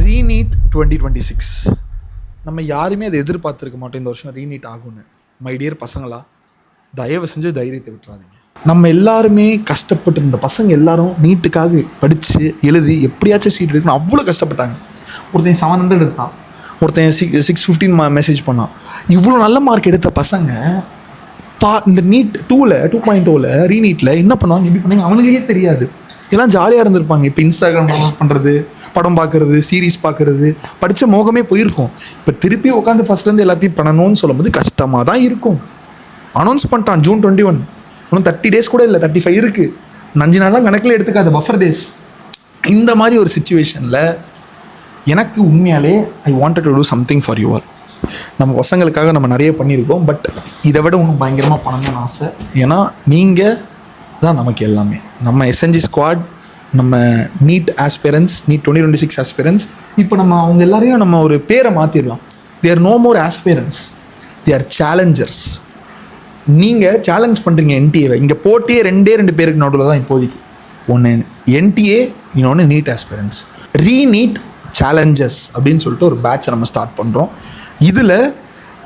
Re-NEET 2026 நம்ம யாருமே அதை எதிர்பார்த்துருக்க மாட்டோம் இந்த வருஷம் ரீநீட் ஆகும்னு. மை டியர் பசங்களா, தயவு செஞ்சு தைரியத்தை விட்டுறாதீங்க. நம்ம எல்லாருமே கஷ்டப்பட்டு இருந்த பசங்க எல்லாரும் நீட்டுக்காக படித்து எழுதி எப்படியாச்சும் சீட் எடுக்கணும் அவ்வளோ கஷ்டப்பட்டாங்க. ஒருத்தன் 700 எடுத்தான், ஒருத்தன் 615 மெசேஜ் பண்ணான். இவ்வளோ நல்ல மார்க் எடுத்த பசங்க இந்த நீட் 2.0 ரீநீட்டில் என்ன பண்ணுவாங்க, எப்படி பண்ணாங்க அவனுக்கே தெரியாது. எல்லாம் ஜாலியாக இருந்திருப்பாங்க. இப்போ இன்ஸ்டாகிராம் டவுன்லோட் பண்ணுறது, படம் பார்க்குறது, சீரீஸ் பார்க்குறது, படித்த மோகமே போயிருக்கும். இப்போ திருப்பி உட்காந்து ஃபஸ்ட்லேருந்து எல்லாத்தையும் பண்ணணும்னு சொல்லும்போது கஷ்டமாக தான் இருக்கும். அனௌன்ஸ் பண்ணிட்டான் June 21, இன்னும் 30 days கூட இல்லை, 35 இருக்குது. 5 நாள்லாம் கணக்கில் எடுத்துக்காது, பஃபர் டேஸ். இந்த மாதிரி ஒரு சுச்சுவேஷனில் எனக்கு உண்மையாலே I wanted to do something for you all. நம்ம பசங்களுக்காக நம்ம நிறைய பண்ணியிருக்கோம், பட் இதை விட இன்னும் பயங்கரமாக பண்ணணும்னு ஆசை. ஏன்னா நீங்கள் தான் நமக்கு எல்லாமே. நம்ம SNG ஸ்குவாட், நம்ம நீட் ஆஸ்பிரன்ஸ், நீட் 2026 ஆஸ்பிரன்ஸ். இப்போ நம்ம அவங்க எல்லாரையும் நம்ம ஒரு பேரை மாற்றிடலாம். They are no more aspirants, they are challengers. நீங்கள் சேலஞ்ச் பண்ணுறீங்க NTA. இங்கே போட்டியே 2 பேருக்கு நடுவில் தான் இப்போதைக்கு. ஒன்று NTA, இன்னொன்று நீட் ஆஸ்பிரன்ஸ். ரீநீட் சேலஞ்சஸ் அப்படின்னு சொல்லிட்டு ஒரு பேட்சை நம்ம ஸ்டார்ட் பண்ணுறோம். இதில்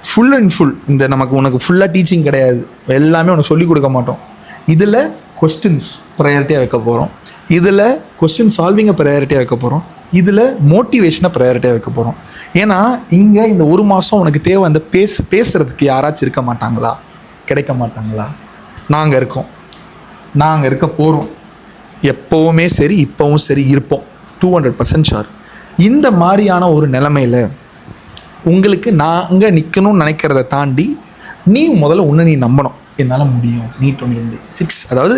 ஃபுல் அண்ட் ஃபுல் இந்த உனக்கு ஃபுல்லாக டீச்சிங் கிடையாது, எல்லாமே உனக்கு சொல்லிக் கொடுக்க மாட்டோம். இதில் கொஸ்டின்ஸ் ப்ரையாரிட்டியாக வைக்க போகிறோம், இதில் கொஸ்டின் சால்விங்கை ப்ரையாரிட்டியாக வைக்க போகிறோம், இதில் மோட்டிவேஷனை ப்ரையாரிட்டியாக வைக்க போகிறோம். ஏன்னா இங்கே இந்த ஒரு மாதம் உனக்கு தேவை அந்த பேசுகிறதுக்கு யாராச்சும் இருக்க மாட்டாங்களா, கிடைக்க மாட்டாங்களா? நாங்கள் இருக்கோம், நாங்கள் இருக்க போகிறோம். எப்போவுமே சரி, இப்போவும் சரி இருப்போம், 200% ஷார். இந்த மாதிரியான ஒரு நிலைமையில் உங்களுக்கு நாங்கள் நிற்கணும்னு நினைக்கிறத தாண்டி நீ முதல்ல ஒன்று நீ நம்பணும். என்னால் முடியும், நீட் 2026 அதாவது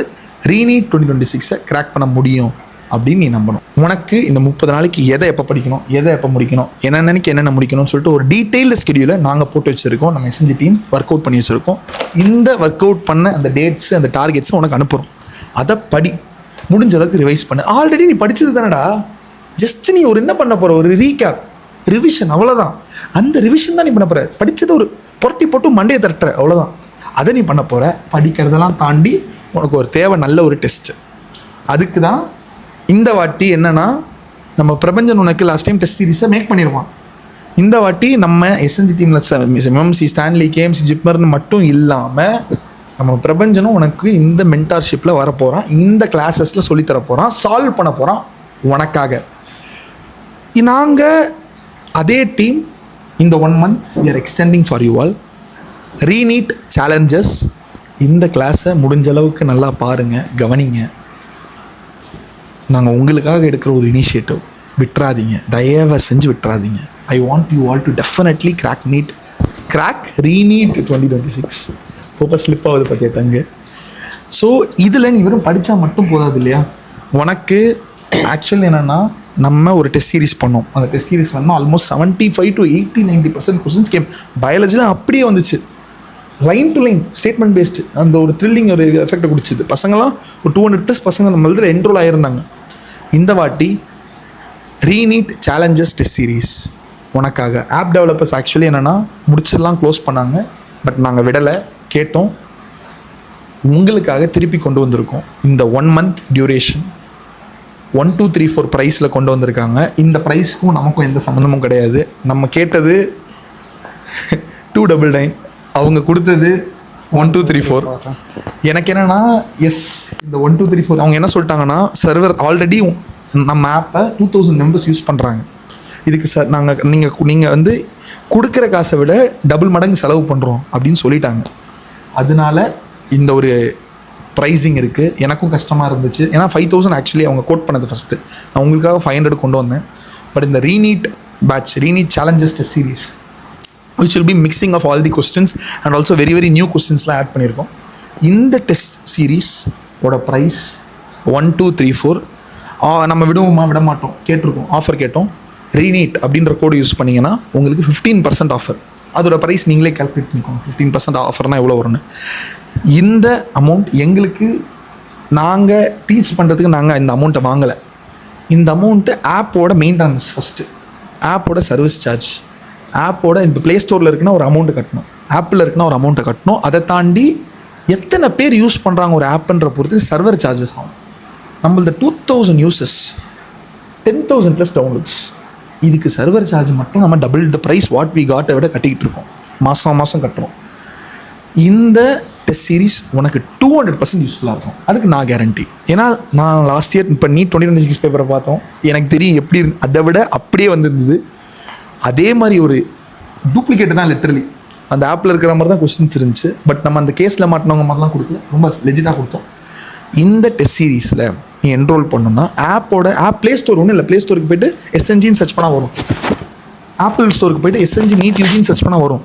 ரீநீட் 2026 கிராக் பண்ண முடியும் அப்படின்னு நீ நம்பணும். உனக்கு இந்த 30 நாளைக்கு எதை எப்போ படிக்கணும், எதை எப்போ முடிக்கணும், என்னென்ன முடிக்கணும்னு சொல்லிட்டு ஒரு டீட்டெயில்டு ஸ்கெடியூலை நாங்கள் போட்டு வச்சுருக்கோம். நம்ம SNG டீம் ஒர்க் அவுட் பண்ணி வச்சுருக்கோம். இந்த ஒர்க் அவுட் பண்ண அந்த டேட்ஸ், அந்த டார்கெட்ஸை உனக்கு அனுப்புகிறோம். அதை படி, முடிஞ்ச அளவுக்கு ரிவைஸ் பண்ணு. ஆல்ரெடி நீ படித்தது தானடா, ஜஸ்ட் நீ ஒரு என்ன பண்ண போகிற, ஒரு ரீகேப், ரிவிஷன், அவ்வளோதான். அந்த ரிவிஷன் தான் நீ பண்ண போகிற. படித்ததை ஒரு புரட்டி போட்டு மண்டையை தட்டுற, அவ்வளோதான். அதை நீ பண்ண போகிற. படிக்கிறதெல்லாம் தாண்டி உனக்கு ஒரு தேவை நல்ல ஒரு டெஸ்ட்டு. அதுக்கு தான் இந்த வாட்டி என்னென்னா, நம்ம பிரபஞ்சன் உனக்கு லாஸ்ட் டைம் டெஸ்ட் சீரீஸை மேக் பண்ணிடுவான். இந்த வாட்டி நம்ம SNG டீமில் MMC, ஸ்டான்லி, KMC, ஜிப்மர்னு மட்டும் இல்லாமல் நம்ம பிரபஞ்சனும் உனக்கு இந்த மென்டார்ஷிப்பில் வரப்போகிறான். இந்த கிளாஸஸில் சொல்லித்தர போகிறான், சால்வ் பண்ண போகிறான் உனக்காக. நாங்கள் அதே டீம் இந்த 1 month we are extending for you all. Re-NEET challenges. இந்த கிளாஸை முடிஞ்ச அளவுக்கு நல்லா பாருங்கள், கவனிங்க. நாங்கள் உங்களுக்காக எடுக்கிற ஒரு இனிஷியேட்டிவ், விட்டுறாதீங்க, தயவு செஞ்சு விட்டுறாதீங்க. I want you all to definitely crack ReNEET 2026. போப்போ ஸ்லிப் ஆகுது பார்த்தியாட்டாங்க. ஸோ இதில் நீ வெறும் படித்தா மட்டும் போதாது இல்லையா. உனக்கு ஆக்சுவலி என்னென்னா, நம்ம ஒரு டெஸ்ட் சீரிஸ் பண்ணோம். அந்த டெஸ்ட் சீரிஸ் வந்து ஆல்மோஸ்ட் 75 to 80-90% கொஸ்டின்ஸ் கேம். பயாலஜிலாம் அப்படியே வந்துச்சு, line to line statement based. அந்த ஒரு த்ரில்லிங் ஒரு எஃபெக்டை கொடுத்துது. பசங்களாம் ஒரு 200+ பசங்க நம்ம இதில் என்ரோல் ஆகியிருந்தாங்க. இந்த வாட்டி ரீநீட் சேலஞ்சஸ் டெஸ்ட் சீரீஸ் உனக்காக. ஆப் டெவலப்பர்ஸ் ஆக்சுவலி என்னென்னா முடிச்செல்லாம் க்ளோஸ் பண்ணாங்க, பட் நாங்கள் விடலை, கேட்டோம். உங்களுக்காக திருப்பி கொண்டு வந்திருக்கோம். இந்த 1 month டியூரேஷன் 1, 2, 3, 4 ப்ரைஸில் கொண்டு வந்திருக்காங்க. இந்த ப்ரைஸுக்கும் நமக்கும் எந்த சம்மந்தமும் கிடையாது. நம்ம கேட்டது 299, அவங்க கொடுத்தது 1, 2, 3, 4. எனக்கு என்னென்னா, எஸ், இந்த 1, 2, 3, 4 அவங்க என்ன சொல்லிட்டாங்கன்னா, சர்வர் ஆல்ரெடி நம்ம ஆப்பை 2000 members யூஸ் பண்ணுறாங்க. இதுக்கு சார் நீங்கள் வந்து கொடுக்குற காசை விட டபுள் மடங்கு செலவு பண்ணுறோம் அப்படின்னு சொல்லிட்டாங்க. அதனால இந்த ஒரு ப்ரைஸிங் இருக்குது. எனக்கும் கஷ்டமாக இருந்துச்சு. ஏன்னா 5000 ஆக்சுவலி அவங்க கோட் பண்ணது ஃபஸ்ட்டு. நான் உங்களுக்காக 500 கொண்டு வந்தேன். பட் இந்த re NEET batch, re NEET challenges test series, which will be mixing of all the questions and also very very new questionsலாம் ஆட் பண்ணியிருக்கோம். இந்த டெஸ்ட் சீரீஸ் ஓட ப்ரைஸ் 1, 2, 3, 4 நம்ம விட மாட்டோம். கேட்டிருக்கோம், ஆஃபர் கேட்டோம். ரீநீட் அப்படின்ற கோடு யூஸ் பண்ணிங்கன்னா உங்களுக்கு 15% ஆஃபர். அதோட ப்ரைஸ் நீங்களே கால்குலேட் பண்ணிக்கோங்க, 15% ஆஃபர்னால் எவ்வளோ வரும்னு. இந்த அமௌண்ட் எங்களுக்கு, நாங்கள் டீச் பண்ணுறதுக்கு நாங்கள் இந்த அமௌண்ட்டை வாங்கலை. இந்த அமௌண்ட்டு ஆப்போட மெயின்டெனன்ஸ் ஃபஸ்ட்டு, ஆப்போட சர்வீஸ் சார்ஜ், ஆப்போட இப்போ ப்ளே ஸ்டோரில் இருக்குன்னா ஒரு அமௌண்ட்டு கட்டணும், ஆப்பில் இருக்குன்னா ஒரு அமௌண்ட்டை கட்டணும். அதை தாண்டி எத்தனை பேர் யூஸ் பண்ணுறாங்க ஒரு ஆப்புன்ற பொறுத்து சர்வர் சார்ஜஸ் ஆகும். நம்மளது 2000 யூசஸ், 10,000+ டவுன்லோட்ஸ். இதுக்கு சர்வர் சார்ஜ் மட்டும் நம்ம double the price what we காட்டை விட கட்டிக்கிட்டு இருக்கோம். மாதம் கட்டுறோம். இந்த டெஸ்ட் சீரிஸ் உனக்கு 200% யூஸ்ஃபுல்லாக இருக்கும். அதுக்கு நான் கேரண்டி. ஏன்னா நான் லாஸ்ட் இயர் இப்போ NEET 2026 பேப்பரை பார்த்தோம். எனக்கு தெரியும் எப்படி அதை விட அப்படியே வந்துருந்தது. அதே மாதிரி ஒரு டூப்ளிகேட் தான் லிட்டரலி. அந்த ஆப்பில் இருக்கிற மாதிரி தான் கொஸ்டின்ஸ் இருந்துச்சு. பட் நம்ம அந்த கேஸில் மாட்டினவங்க மாதிரிலாம் கொடுக்கல, ரொம்ப லெஜிட்டாக கொடுத்தோம். இந்த டெஸ்ட் சீரீஸில் நீ என்ரோல் பண்ணணும்னா ஆப் ப்ளே ஸ்டோர் ஒன்றும் இல்லை, ப்ளே ஸ்டோருக்கு போய்ட்டு SNGன்னு சர்ச் பண்ணால் வரும். ஆப்பிள் ஸ்டோருக்கு போய்ட்டு SNG NEET யூஜின்னு சர்ச் பண்ணால் வரும்.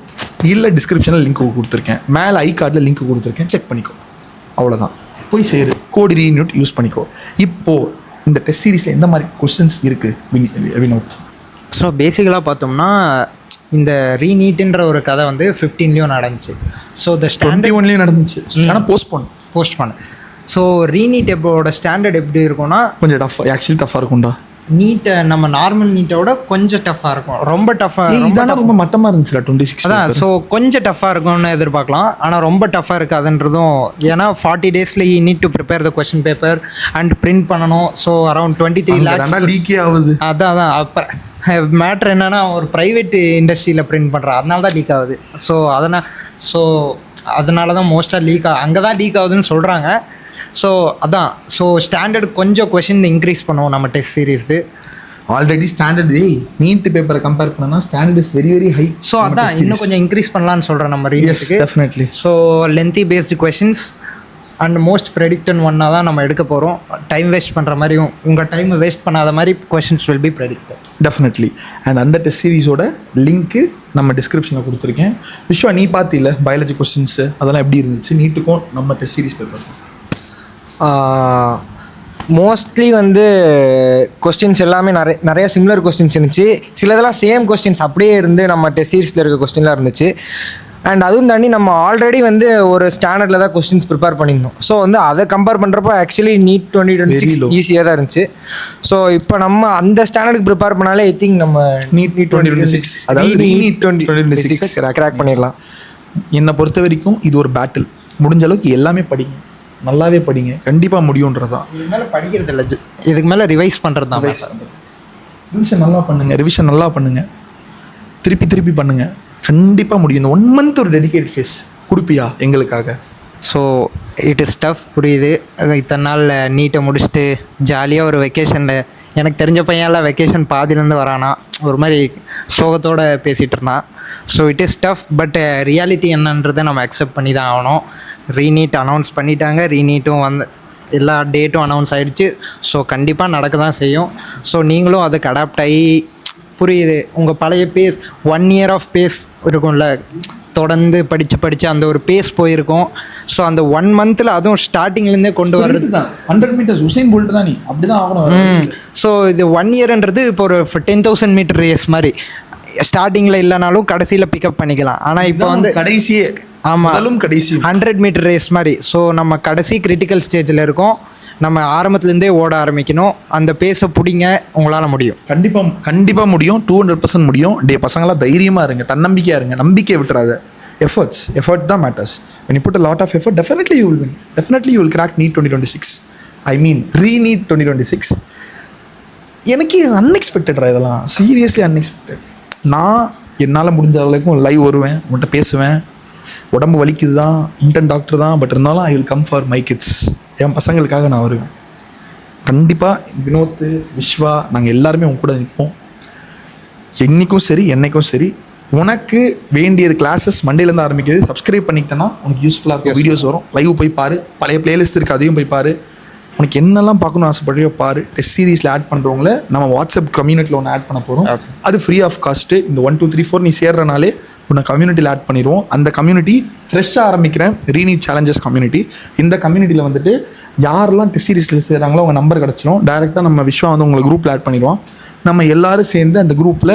இல்லை டிஸ்கிரிப்ஷனில் லிங்க் கொடுத்துருக்கேன், மேலே ஐ கார்டில் லிங்க் கொடுத்துருக்கேன், செக் பண்ணிக்கோ. அவ்வளோதான், போய் சேரு. கோட் ரீநீட் யூஸ் பண்ணிக்கோ. இப்போது இந்த டெஸ்ட் சீரீஸில் எந்த மாதிரி கொஸ்டின்ஸ் இருக்குது வினோத்? ஸோ பேசிக்கலாக பார்த்தோம்னா இந்த ரீநீட்டுன்ற ஒரு கதை வந்து 15லேயும் நடந்துச்சு. ஸோ த 21லேயும் நடந்துச்சு, ஆனால் போஸ்ட்போன். ஸோ ரீநீட் எப்போட ஸ்டாண்டர்ட் எப்படி இருக்கும்னா கொஞ்சம் டஃப்பாக இருக்கும்டா. நீட்டை நம்ம நார்மல் நீட்டோட கொஞ்சம் டஃப்பாக இருக்கும். ரொம்ப ரொம்ப மட்டமாக இருந்துச்சுல 26. அதான், ஸோ கொஞ்சம் டஃப்பாக இருக்கும்னு எதிர்பார்க்கலாம். ஆனால் ரொம்ப டஃப்பாக இருக்காதுன்றதும், ஏன்னா 40 days you need to prepare the question paper and print பண்ணணும். ஸோ அரௌண்ட் 23 lakhs லீக்கே ஆகுது. அதான் அப்போ மேட்ரு என்னென்னா ஒரு ப்ரைவேட் இண்டஸ்ட்ரியில் பிரிண்ட் பண்ணுறான், அதனால தான் லீக் ஆகுது. அதனால தான் மோஸ்ட்டாக அங்கே தான் லீக் ஆகுதுன்னு சொல்கிறாங்க. ஸோ அதான், ஸோ ஸ்டாண்டர்ட் கொஞ்சம் கொஷின் இன்க்ரீஸ் பண்ணுவோம் நம்ம test series. Already standard NEET பேப்பரை கம்பேர் பண்ணோம்னா standard is very very high. So அதான் இன்னும் கொஞ்சம் இன்க்ரீஸ் பண்ணலான்னு சொல்கிறேன் நம்ம ரீநீட்டுக்கு. Definitely. So lengthy based questions and most predicted ஒன்னாக தான் நம்ம எடுக்க போகிறோம். டைம் வேஸ்ட் பண்ணுற மாதிரியும் உங்கள் டைமை வேஸ்ட் பண்ணாத மாதிரி questions will be predicted. Definitely. And அந்த டெஸ்ட் சீரீஸோட லிங்க்கு நம்ம டிஸ்கிரிப்ஷனில் கொடுத்துருக்கேன். விஸ்வா, நீ பார்த்தில்ல பயாலஜி கொஸ்டின்ஸு அதெல்லாம் எப்படி இருந்துச்சு? நீட்டுக்கும் நம்ம டெஸ்ட் சீரீஸ் பேப்பர் மோஸ்ட்லி வந்து கொஸ்டின்ஸ் எல்லாமே நிறைய சிமிலர் கொஸ்டின்ஸ் இருந்துச்சு. சிலதெல்லாம் சேம் கொஸ்டின்ஸ் அப்படியே இருந்து நம்ம டெஸ்ட் சீரீஸில் இருக்க கொஸ்டின்லாம் இருந்துச்சு. அண்ட் அதுவும் தாண்டி நம்ம ஆல்ரெடி வந்து ஒரு ஸ்டாண்டர்டில் தான் கொஸ்டின்ஸ் ப்ரிப்பேர் பண்ணியிருந்தோம். ஸோ வந்து அதை கம்பேர் பண்ணுறப்போ ஆக்சுவலி NEET 2026 ஈஸியாக தான் இருந்துச்சு. ஸோ இப்போ நம்ம அந்த ஸ்டாண்டர்டுக்கு ப்ரிப்பேர் பண்ணாலே ஐ திங்க் நம்ம NEET 2026 அதாவது NEET 2026 கிராக் பண்ணிடலாம். என்னை பொறுத்த வரைக்கும் இது ஒரு பேட்டில். முடிஞ்ச அளவுக்கு எல்லாமே படிங்க, நல்லாவே படிங்க, கண்டிப்பாக முடியுன்றது தான். இதுக்கு மேலே படிக்கிறது இல்லை, இதுக்கு மேலே ரிவைஸ் பண்ணுறது தான். ரிவிஷன் நல்லா பண்ணுங்கள், திருப்பி பண்ணுங்கள், கண்டிப்பாக முடியும். இந்த 1 month ஒரு டெடிகேட் ஃபேஸ் கொடுப்பியா எங்களுக்காக? ஸோ இட் இஸ் டஃப், புரியுது. இத்தனை நாள் நீட்டை முடிச்சுட்டு ஜாலியாக ஒரு வெக்கேஷனில், எனக்கு தெரிஞ்ச பையன்லாம் வெக்கேஷன் பாதியிலேருந்து வரானா, ஒரு மாதிரி சோகத்தோடு பேசிகிட்டு இருந்தான். So it is tough, but reality என்னன்றதை நம்ம அக்செப்ட் பண்ணி தான் ஆகணும். ரீநீட் அனௌன்ஸ் பண்ணிட்டாங்க, ரீநீட்டும் வந்து எல்லா டேட்டும் அனௌன்ஸ் ஆகிடுச்சு. ஸோ கண்டிப்பாக நடக்க தான் செய்யும். ஸோ நீங்களும் அதுக்கு அடாப்ட் ஆகி, புரியுது, உங்கள் பழைய பேஸ் 1 year ஆஃப் பேஸ் இருக்கும்ல, தொடர்ந்து படித்து அந்த ஒரு பேஸ் போயிருக்கும். ஸோ அந்த 1 monthல அதுவும் ஸ்டார்டிங்லேருந்தே கொண்டு வர்றது தான் 100 meters உசைன் போல்ட் தான். நீ அப்படி தான் ஆகணும். ஸோ இது 1 yearன்றது இப்போ ஒரு 10,000 meter ரேஸ் மாதிரி. ஸ்டார்டிங்கில் இல்லைனாலும் கடைசியில் பிக்கப் பண்ணிக்கலாம். ஆனால் இப்போ வந்து கடைசியே, ஆமாம், கடைசி 100 meter ரேஸ் மாதிரி. ஸோ நம்ம கடைசி கிரிட்டிக்கல் ஸ்டேஜில் இருக்கோம். நம்ம ஆரம்பத்துலேருந்தே ஓட ஆரம்பிக்கணும். அந்த பேஸை பிடிங்க, உங்களால் முடியும். கண்டிப்பாக முடியும். 200% முடியும். பசங்களாம் தைரியமாக இருங்க, தன்னம்பிக்கையாக இருங்க, நம்பிக்கையை விட்டுறாத. எஃபர்ட் தான் matters. when you put a lot of effort, definitely you will win. Definitely you will crack NEET 2026. I mean RENEET 2026. எனக்கு அன்எக்ஸ்பெக்டட்ரா இதெல்லாம், சீரியஸ்லி அன்எக்ஸ்பெக்டட். நான் என்னால் முடிஞ்ச அளவுக்கும் லைவ் வருவேன், உன்கிட்ட பேசுவேன். உடம்பு வலிக்குது தான், இன்டர்ன் டாக்டர் தான், பட் இருந்தாலும் I will come for my kids. என் பசங்களுக்காக நான் வருவேன். கண்டிப்பாக வினோத், விஸ்வா, நாங்கள் எல்லாருமே உங்க கூட நிற்போம். என்றைக்கும் சரி, என்னைக்கும் சரி. உனக்கு வேண்டியது கிளாஸஸ் மண்டேலேருந்து ஆரம்பிக்கிறது. சப்ஸ்கிரைப் பண்ணிக்கிட்டேன்னா உனக்கு யூஸ்ஃபுல்லாக இருக்கும். வீடியோஸ் வரும், லைவ் போய் பாரு. பழைய பிளேலிஸ்ட் இருக்குது, அதையும் போய் பாரு. உனக்கு என்னெல்லாம் பார்க்கணும்னு ஆசைப்படுறியோ பாரு. டெஸ்ட் சீரீஸில் ஆட் பண்ணுறவங்கள நம்ம வாட்ஸ்அப் கம்யூனிட்டியில் ஒன்று ஆட் பண்ண போகிறோம். அது ஃப்ரீ ஆஃப் காஸ்ட்டு. இந்த 1 2 3 4 நீ சேர்றனாலே உன்னை கம்யூனிட்டியில் ஆட் பண்ணிடுவோம். அந்த கம்யூனிட்டி ஃப்ரெஷ்ஷாக ஆரம்பிக்கிறேன், ரீநீட் சேலஞ்சஸ் கம்யூனிட்டி. இந்த கம்யூனிட்டியில் வந்துட்டு யாரெல்லாம் டெஸ்ட் சீரீஸில் சேர்றாங்களோ அவங்க நம்பர் கிடச்சிரும். டேரெக்டாக நம்ம விஸ்வா வந்து உங்களை குரூப்பில் ஆட் பண்ணிடுவோம். நம்ம எல்லோரும் சேர்ந்து அந்த குரூப்பில்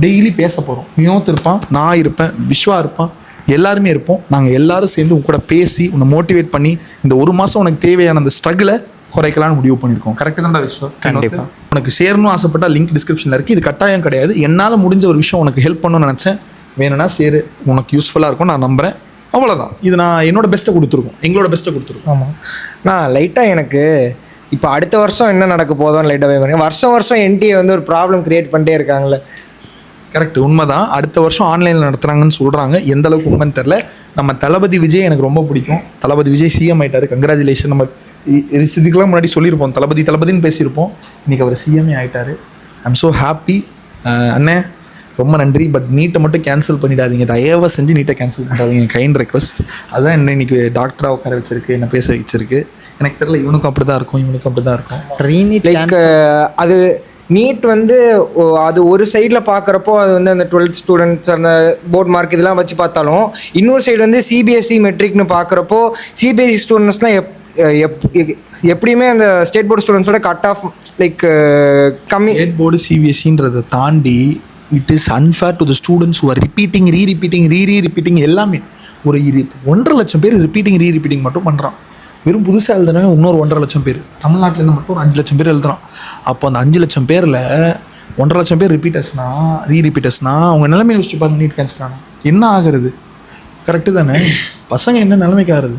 டெய்லி பேச போகிறோம். வினோத் இருப்பான், நான் இருப்பேன், விஸ்வா இருப்பான், எல்லாருமே இருப்போம். நாங்கள் எல்லோரும் சேர்ந்து உங்க கூட பேசி உன்னை மோட்டிவேட் பண்ணி இந்த 1 மாதம் உனக்கு தேவையான அந்த ஸ்ட்ரகிளை குறைக்கலான்னு முடிவு பண்ணியிருக்கோம். கரெக்டாக தான்டா விஸ்வா? கண்டிப்பாக. உனக்கு சேரணும் ஆசைப்பட்டா லிங்க் டிஸ்கிரிப்ஷனில் இருக்குது. இது கட்டாயம் கிடையாது. என்னால் முடிஞ்ச ஒரு விஷயம் உனக்கு ஹெல்ப் பண்ணணும்னு நினச்சேன். வேணும்னா சேரு, உனக்கு யூஸ்ஃபுல்லாக இருக்கும் நான் நம்புகிறேன். அவ்வளோதான். இது நான் என்னோட பெஸ்ட்டை கொடுத்துருக்கோம், எங்களோட பெஸ்ட்டை கொடுத்துருக்கோம். ஆமாம், நான் லைட்டாக எனக்கு இப்போ அடுத்த வருஷம் என்ன நடக்க போதோன்னு லைட்டாக பாருங்க. வருஷம் வருஷம் என்டிஏ வந்து ஒரு ப்ராப்ளம் கிரியேட் பண்ணிட்டே இருக்காங்களே. கரெக்ட், உண்மைதான். அடுத்த வருஷம் ஆன்லைனில் நடத்துகிறாங்கன்னு சொல்கிறாங்க. எந்த அளவுக்கு உண்மைன்னு தெரில. நம்ம தளபதி விஜய் எனக்கு ரொம்ப பிடிக்கும். தளபதி விஜய் சிஎம் ஆகிட்டார், கங்க்ராச்சுலேஷன். நம்ம இதுக்கெல்லாம் முன்னாடி சொல்லியிருப்போம், தளபதின்னு பேசியிருப்போம். இன்றைக்கி அவர் சிஎம்ஏ ஆகிட்டார். I'm so happy. அண்ணே ரொம்ப நன்றி. பட் நீட்டை மட்டும் கேன்சல் பண்ணிடாதீங்க, தயவு செஞ்சு நீட்டை கேன்சல் பண்ணிடாதீங்க, கைண்ட் ரெக்வஸ்ட். அதுதான் என்ன இன்றைக்கி டாக்டராக உட்கார வச்சிருக்கு, என்ன பேச வச்சிருக்கு. எனக்கு தெரியல, இவனுக்கும் அப்படி தான் இருக்கும், இவனுக்கும் அப்படி தான் இருக்கும். ரீநீட் லைக் அது நீட் வந்து அது ஒரு சைடில் பார்க்குறப்போ அது வந்து அந்த 12th ஸ்டூடெண்ட்ஸ் அந்த போர்ட் மார்க் இதெல்லாம் வச்சு பார்த்தாலும், இன்னொரு சைடு வந்து சிபிஎஸ்சி மெட்ரிக்னு பார்க்குறப்போ சிபிஎஸ்சி ஸ்டூடெண்ட்ஸ்லாம் எப்படியுமே அந்த ஸ்டேட் போர்டு ஸ்டூடெண்ட்ஸோட கட் ஆஃப் லைக் கம்மி. ஸ்டேட் போர்டு சிபிஎஸ்சின்றதை தாண்டி it is unfair to the students who are repeating எல்லாமே. ஒரு 1.5 லட்சம் பேர் ரிப்பீட்டிங் மட்டும் பண்ணுறான். வெறும் புதுசாக எழுதுனவங்க இன்னொரு 1.5 லட்சம் பேர். தமிழ்நாட்டிலேருந்து மட்டும் ஒரு 5 லட்சம் பேர் எழுதுறான். அப்போ அந்த 5 லட்சம் பேரில் 1.5 லட்சம் பேர் ரிப்பீட்டர்ஸ்னா அவங்க நிலைமை யோசிச்சு பாருங்க. நீட் கேன்சல் ஆனால் என்ன ஆகுறது? கரெக்டு தானே? பசங்க என்ன நிலைமைக்கு ஆகுறது?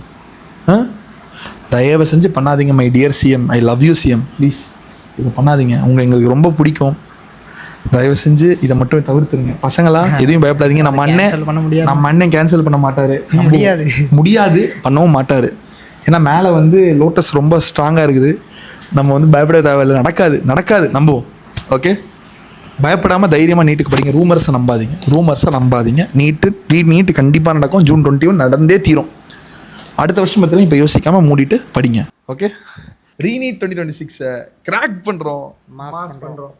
தயவு செஞ்சு பண்ணாதீங்க my dear CM. I love you CM, please இதை பண்ணாதீங்க. எங்களுக்கு ரொம்ப பிடிக்கும். தயவு செஞ்சு இதை மட்டும் தவிர்த்துருங்க. பசங்களா எதுவும் பயப்படாதீங்க. நம்ம அண்ணன் கேன்சல் பண்ண மாட்டார், முடியாது பண்ணவும் மாட்டார். ஏன்னா மேலே வந்து லோட்டஸ் ரொம்ப ஸ்ட்ராங்காக இருக்குது. நம்ம வந்து பயப்பட தேவையில்லை. நடக்காது நம்புவோம். ஓகே, பயப்படாமல் தைரியமாக நீட்டுக்கு படிங்க. ரூமர்ஸை நம்பாதீங்க. நீட்டு கண்டிப்பாக நடக்கும். June 21 நடந்தே தீரும். அடுத்த வருஷம் பற்றியும் இப்போ யோசிக்காமல் மூடிட்டு படிங்க. ஓகே, ரீநீட் 2026 கிராக் பண்ணுறோம். மாஸ் பண்ணுறோம்.